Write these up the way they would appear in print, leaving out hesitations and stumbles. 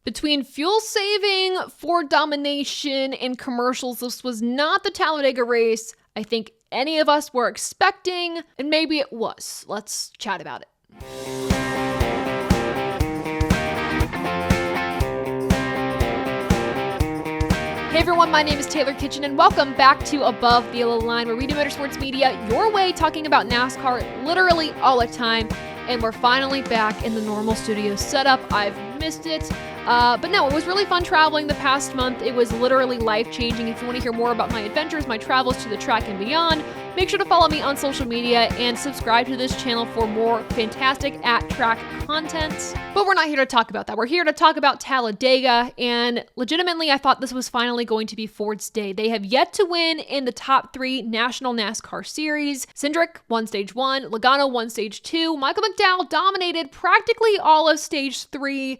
Between fuel saving, Ford domination, and commercials, this was not the Talladega race I think any of us were expecting, and maybe it was. Let's chat about it. Hey everyone, my name is Taylor Kitchen, and welcome back to Above the Yellow Line, where we do motorsports media your way, talking about NASCAR literally all the time. And we're finally back in the normal studio setup. I've missed it. But no, it was really fun traveling the past month. It was literally life-changing. If you want to hear more about my adventures, my travels to the track and beyond, make sure to follow me on social media and subscribe to this channel for more fantastic at-track content. But we're not here to talk about that. We're here to talk about Talladega, and legitimately, I thought this was finally going to be Ford's day. They have yet to win in the top 3 national NASCAR series. Cindric won Stage 1, Logano won Stage 2, Michael McDowell dominated practically all of Stage 3,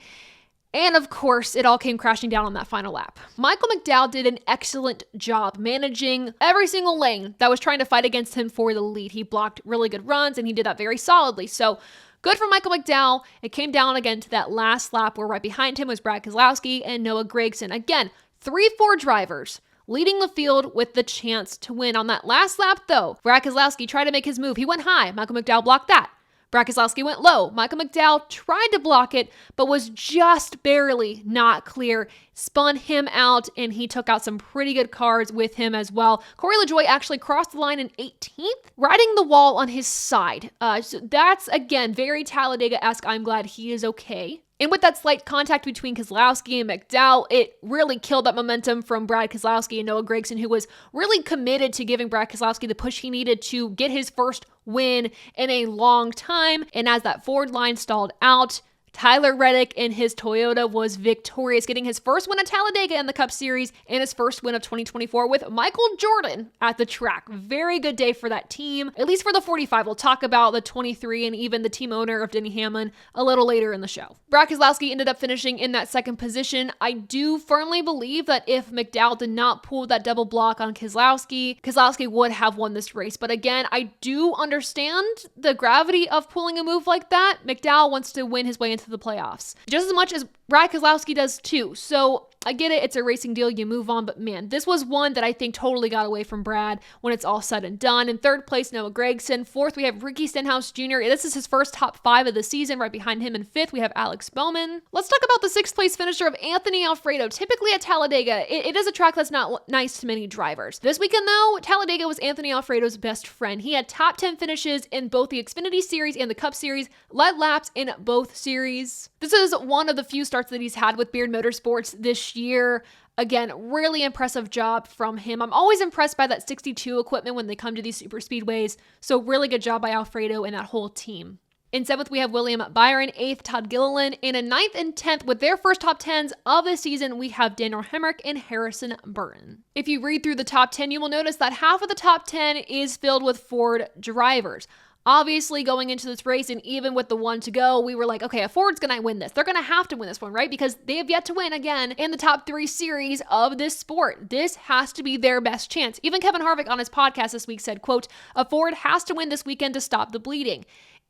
and of course, it all came crashing down on that final lap. Michael McDowell did an excellent job managing every single lane that was trying to fight against him for the lead. He blocked really good runs, and he did that very solidly. So good for Michael McDowell. It came down again to that last lap where right behind him was Brad Keselowski and Noah Gragson. Again, 3-4 drivers leading the field with the chance to win. On that last lap, though, Brad Keselowski tried to make his move. He went high. Michael McDowell blocked that. Brad Keselowski went low. Michael McDowell tried to block it, but was just barely not clear. Spun him out, and he took out some pretty good cars with him as well. Corey LaJoie actually crossed the line in 18th, riding the wall on his side. So that's, again, very Talladega-esque. I'm glad he is okay. And with that slight contact between Keselowski and McDowell, it really killed that momentum from Brad Keselowski and Noah Gragson, who was really committed to giving Brad Keselowski the push he needed to get his first win in a long time. And as that Ford line stalled out, Tyler Reddick in his Toyota was victorious, getting his first win at Talladega in the Cup Series and his first win of 2024 with Michael Jordan at the track. Very good day for that team, at least for the 45. We'll talk about the 23 and even the team owner of Denny Hamlin a little later in the show. Brad Keselowski ended up finishing in that second position. I do firmly believe that if McDowell did not pull that double block on Keselowski, Keselowski would have won this race. But again, I do understand the gravity of pulling a move like that. McDowell wants to win his way into the playoffs just as much as Brad Keselowski does too. So I get it, it's a racing deal, you move on, but man, this was one that I think totally got away from Brad when it's all said and done. In third place, Noah Gragson. Fourth, we have Ricky Stenhouse Jr. This is his first top 5 of the season. Right behind him in fifth, we have Alex Bowman. Let's talk about the 6th place finisher of Anthony Alfredo. Typically at Talladega, it is a track that's not nice to many drivers. This weekend though, Talladega was Anthony Alfredo's best friend. He had top 10 finishes in both the Xfinity Series and the Cup Series, led laps in both series. This is one of the few starts that he's had with Beard Motorsports this year. Again, really impressive job from him. I'm always impressed by that 62 equipment when they come to these Superspeedways. So really good job by Alfredo and that whole team. In 7th, we have William Byron. 8th, Todd Gilliland. And in 9th and 10th, with their first top 10s of the season, we have Daniel Hemrick and Harrison Burton. If you read through the top 10, you will notice that half of the top 10 is filled with Ford drivers. Obviously, going into this race, and even with the one to go, we were like, okay, Ford's going to win this. They're going to have to win this one, right? Because they have yet to win again in the top 3 series of this sport. This has to be their best chance. Even Kevin Harvick on his podcast this week said, quote, "A Ford has to win this weekend to stop the bleeding."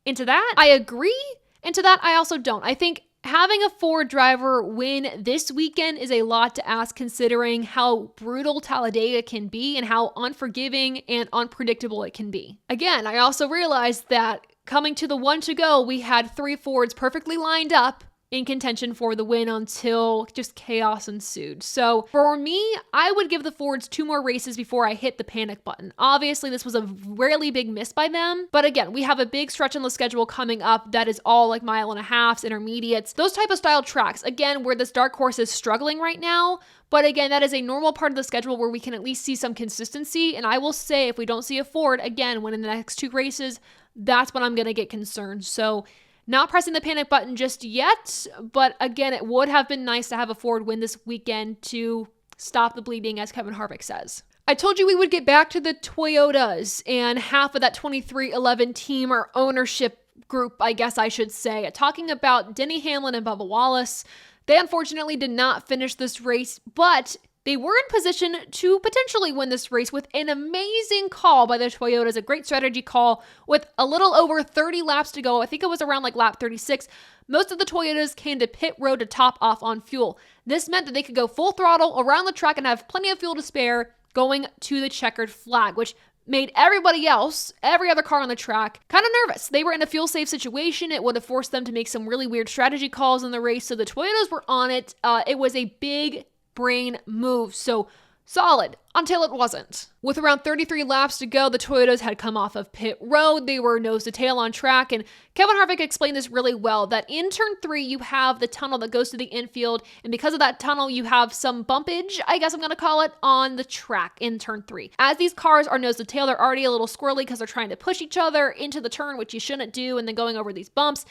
And to that, I agree. And to that, I also don't. I think having a Ford driver win this weekend is a lot to ask, considering how brutal Talladega can be and how unforgiving and unpredictable it can be. Again, I also realized that coming to the one to go, we had 3 Fords perfectly lined up in contention for the win until just chaos ensued. So for me, I would give the Fords 2 more races before I hit the panic button. Obviously, this was a really big miss by them. But again, we have a big stretch on the schedule coming up that is all like mile and a halves, intermediates, those type of style tracks. Again, where this dark horse is struggling right now. But again, that is a normal part of the schedule where we can at least see some consistency. And I will say, if we don't see a Ford, again, when in the next 2 races, that's when I'm going to get concerned. So not pressing the panic button just yet, but again, it would have been nice to have a Ford win this weekend to stop the bleeding, as Kevin Harvick says. I told you we would get back to the Toyotas and half of that 2311 team, or ownership group, I guess I should say. Talking about Denny Hamlin and Bubba Wallace. They unfortunately did not finish this race, but They were in position to potentially win this race with an amazing call by the Toyotas, a great strategy call with a little over 30 laps to go. I think it was around like lap 36. Most of the Toyotas came to pit road to top off on fuel. This meant that they could go full throttle around the track and have plenty of fuel to spare going to the checkered flag, which made everybody else, every other car on the track, kind of nervous. They were in a fuel-safe situation. It would have forced them to make some really weird strategy calls in the race, so the Toyotas were on it. It was a big brain move, so solid until it wasn't. With around 33 laps to go, the Toyotas had come off of pit road. They were nose to tail on track, and Kevin Harvick explained this really well, that in turn 3, you have the tunnel that goes to the infield, and because of that tunnel, you have some bumpage, I guess I'm going to call it, on the track in turn 3. As these cars are nose to tail, they're already a little squirrely because they're trying to push each other into the turn, which you shouldn't do, and then going over these bumps.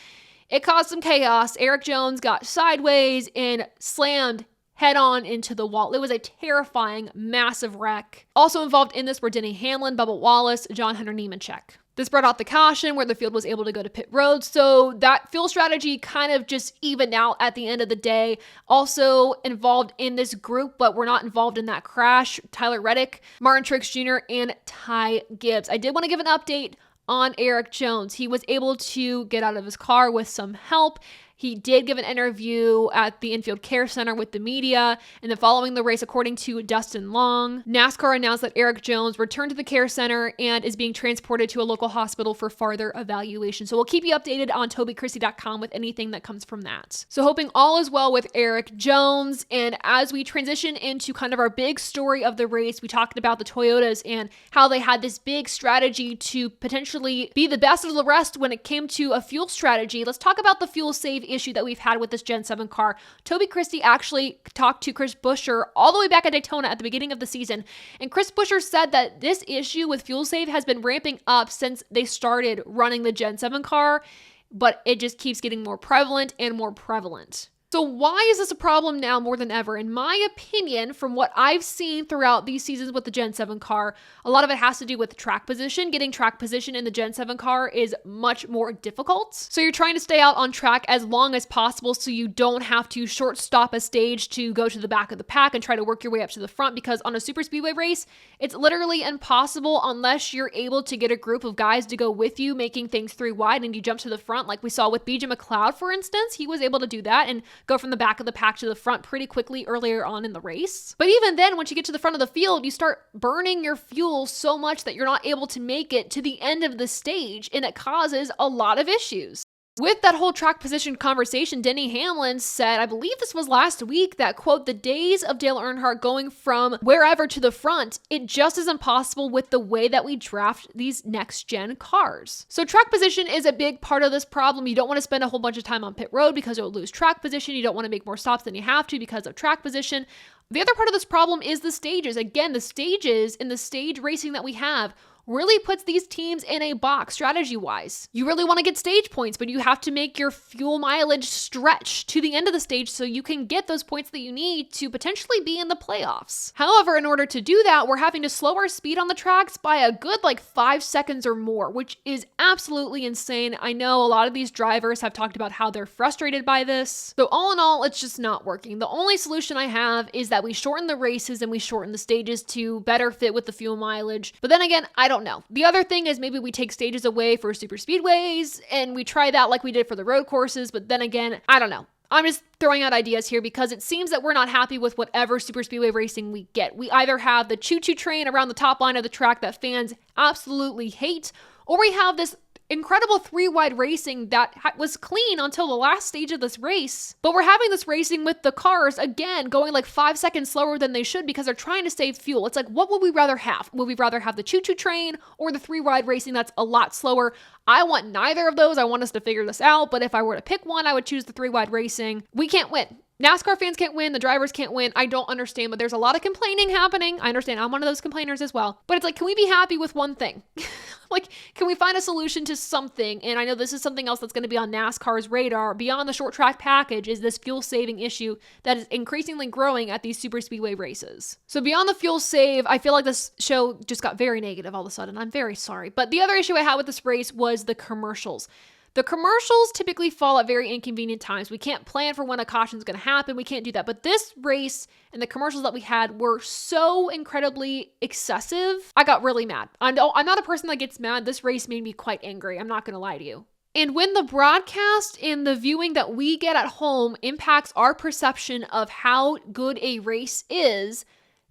It caused some chaos. Eric Jones got sideways and slammed head-on into the wall. It was a terrifying, massive wreck. Also involved in this were Denny Hamlin, Bubba Wallace, John Hunter Nemechek. This brought out the caution where the field was able to go to pit road, so that fuel strategy kind of just evened out at the end of the day. Also involved in this group, but were not involved in that crash, Tyler Reddick, Martin Truex Jr., and Ty Gibbs. I did want to give an update on Eric Jones. He was able to get out of his car with some help. He did give an interview at the Infield Care Center with the media, and then following the race, according to Dustin Long, NASCAR announced that Eric Jones returned to the Care Center and is being transported to a local hospital for further evaluation. So we'll keep you updated on TobyChristieCom with anything that comes from that. So hoping all is well with Eric Jones, and as we transition into kind of our big story of the race, we talked about the Toyotas and how they had this big strategy to potentially be the best of the rest when it came to a fuel strategy. Let's talk about the fuel save issue that we've had with this Gen 7 car. Toby Christie actually talked to Chris Buescher all the way back at Daytona at the beginning of the season, and Chris Buescher said that this issue with fuel save has been ramping up since they started running the Gen 7 car, but it just keeps getting more prevalent and more prevalent. So why is this a problem now more than ever? In my opinion, from what I've seen throughout these seasons with the Gen 7 car, a lot of it has to do with track position. Getting track position in the Gen 7 car is much more difficult. So you're trying to stay out on track as long as possible so you don't have to short stop a stage to go to the back of the pack and try to work your way up to the front, because on a Superspeedway race, it's literally impossible unless you're able to get a group of guys to go with you, making things 3 wide and you jump to the front like we saw with BJ McLeod, for instance. He was able to do that and go from the back of the pack to the front pretty quickly earlier on in the race. But even then, once you get to the front of the field, you start burning your fuel so much that you're not able to make it to the end of the stage, and it causes a lot of issues. With that whole track position conversation, Denny Hamlin said, I believe this was last week, that, quote, the days of Dale Earnhardt going from wherever to the front, it just is impossible with the way that we draft these next-gen cars. So track position is a big part of this problem. You don't want to spend a whole bunch of time on pit road because you'll lose track position. You don't want to make more stops than you have to because of track position. The other part of this problem is the stages. Again, the stages in the stage racing that we have really puts these teams in a box strategy-wise. You really want to get stage points, but you have to make your fuel mileage stretch to the end of the stage so you can get those points that you need to potentially be in the playoffs. However, in order to do that, we're having to slow our speed on the tracks by a good 5 seconds or more, which is absolutely insane. I know a lot of these drivers have talked about how they're frustrated by this. So all in all, it's just not working. The only solution I have is that we shorten the races and we shorten the stages to better fit with the fuel mileage. But then again, I don't know. The other thing is maybe we take stages away for super speedways and we try that like we did for the road courses. But then again, I don't know. I'm just throwing out ideas here because it seems that we're not happy with whatever super speedway racing we get. We either have the choo-choo train around the top line of the track that fans absolutely hate, or we have this incredible 3-wide racing that was clean until the last stage of this race. But we're having this racing with the cars, again, going 5 seconds slower than they should because they're trying to save fuel. It's what would we rather have? Would we rather have the choo-choo train or the 3-wide racing that's a lot slower? I want neither of those. I want us to figure this out. But if I were to pick one, I would choose the 3-wide racing. We can't win. NASCAR fans can't win. The drivers can't win. I don't understand, but there's a lot of complaining happening. I understand. I'm one of those complainers as well. But it's can we be happy with one thing? Can we find a solution to something? And I know this is something else that's going to be on NASCAR's radar beyond the short track package, is this fuel saving issue that is increasingly growing at these super speedway races. So beyond the fuel save, I feel like this show just got very negative all of a sudden. I'm very sorry. But the other issue I had with this race was the commercials. The commercials typically fall at very inconvenient times. We can't plan for when a caution is going to happen. We can't do that. But this race and the commercials that we had were so incredibly excessive. I got really mad. I'm not a person that gets mad. This race made me quite angry. I'm not going to lie to you. And when the broadcast and the viewing that we get at home impacts our perception of how good a race is,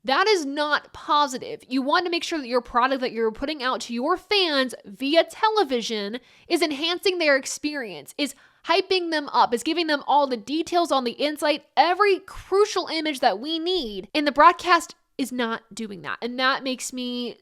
that is not positive. You want to make sure that your product that you're putting out to your fans via television is enhancing their experience, is hyping them up, is giving them all the details on the inside, every crucial image that we need. And the broadcast is not doing that. And that makes me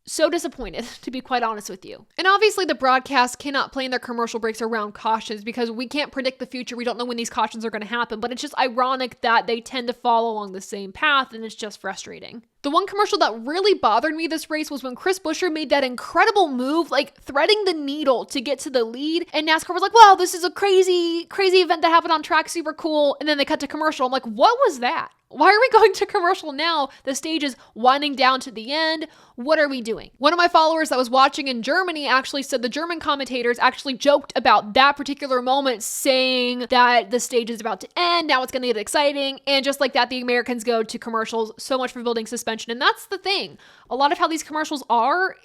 so disappointed, to be quite honest with you. And obviously the broadcast cannot plan their commercial breaks around cautions because we can't predict the future. We don't know when these cautions are going to happen, but it's just ironic that they tend to follow along the same path, and it's just frustrating. The one commercial that really bothered me this race was when Chris Buescher made that incredible move, like threading the needle to get to the lead. And NASCAR was like, wow, this is a crazy, crazy event that happened on track. Super cool. And then they cut to commercial. I'm like, what was that? Why are we going to commercial now? The stage is winding down to the end. What are we doing? One of my followers that was watching in Germany actually said the German commentators actually joked about that particular moment, saying that the stage is about to end. Now it's going to get exciting. And just like that, the Americans go to commercials. So much for building suspension. And that's the thing. A lot of how these commercials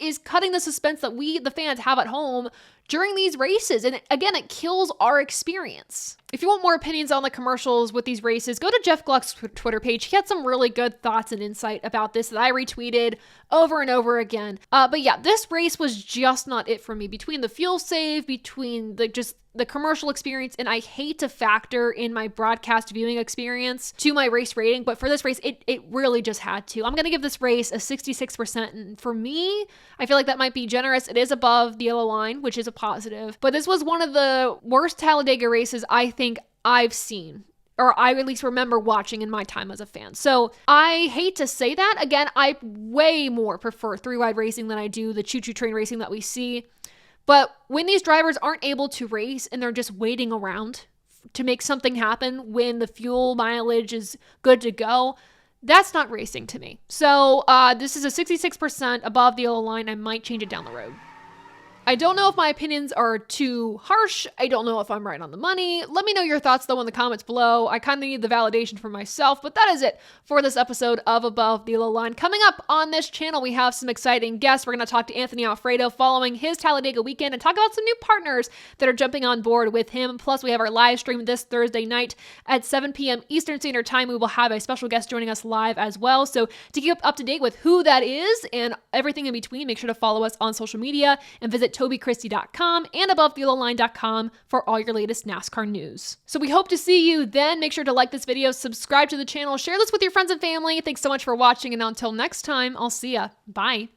is cutting the suspense that we, the fans, have at home during these races. And again, it kills our experience. If you want more opinions on the commercials with these races, go to Jeff Gluck's Twitter page. He had some really good thoughts and insight about this that I retweeted over and over again. But yeah, this race was just not it for me. Between the fuel save, between the commercial experience, and I hate to factor in my broadcast viewing experience to my race rating, but for this race, it really just had to. I'm going to give this race a 66%, and for me, I feel like that might be generous. It is above the yellow line, which is a positive, but this was one of the worst Talladega races I think I've seen, or I at least remember watching in my time as a fan. So I hate to say that. Again, I way more prefer three-wide racing than I do the choo-choo train racing that we see. But when these drivers aren't able to race and they're just waiting around to make something happen when the fuel mileage is good to go, that's not racing to me. So this is a 66% above the yellow line. I might change it down the road. I don't know if my opinions are too harsh. I don't know if I'm right on the money. Let me know your thoughts though in the comments below. I kind of need the validation for myself, but that is it for this episode of Above the Yellow Line. Coming up on this channel, we have some exciting guests. We're going to talk to Anthony Alfredo following his Talladega weekend and talk about some new partners that are jumping on board with him. Plus, we have our live stream this Thursday night at 7 p.m. Eastern Standard Time. We will have a special guest joining us live as well. So to keep up to date with who that is and everything in between, make sure to follow us on social media and visit TobyChristieCom and AboveTheYellowLine.com for all your latest NASCAR news. So we hope to see you then. Make sure to like this video, subscribe to the channel, share this with your friends and family. Thanks so much for watching, and until next time, I'll see ya. Bye.